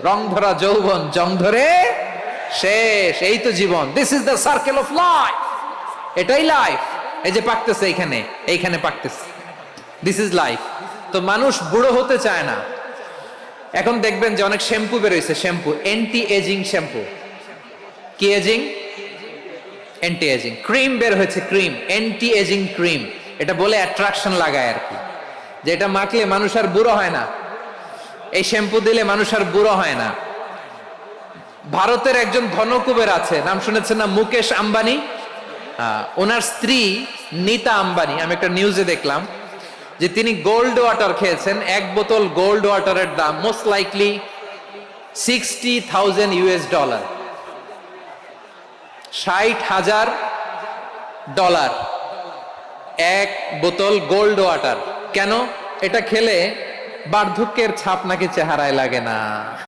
রং ধরা যৌবন জং ধরে শেষ, এই তো জীবন। This is the circle of life, এটাই লাইফ। এই যে পাকতেছে এইখানে, এইখানে পাকতেছে, দিস ইজ লাইফ। তো মানুষ বুড়ো হতে চায় না। এখন দেখবেন যে অনেক শ্যাম্পু বেরোইছে, শ্যাম্পু অ্যান্টি এজিং শ্যাম্পু। কি এজিং? Anti ageing. ক্রিম বের হয়েছে, ক্রিম অ্যান্টি এজিং ক্রিম। এটা বলে অ্যাট্রাকশন লাগায় আর কি, যে এটা মাখলে মানুষ আর বুড়ো হয় না, এই শ্যাম্পু দিলে মানুষ আর বুড়ো হয় না। ভারতের একজন ধনকুবের আছে, নাম শুনেছেন না? মুকেশ আম্বানি। ওনার স্ত্রী নীতা আম্বানি, আমি একটা নিউজে দেখলাম যে তিনি গোল্ড ওয়াটার খেয়েছেন। এক বোতল গোল্ড ওয়াটারের দাম মোস্ট লাইকলি $60,000, $60,000 এক বোতল গোল্ড ওয়াটার। কেন? এটা খেলে বার্ধক্যের ছাপ নাকি চেহারায় লাগে না।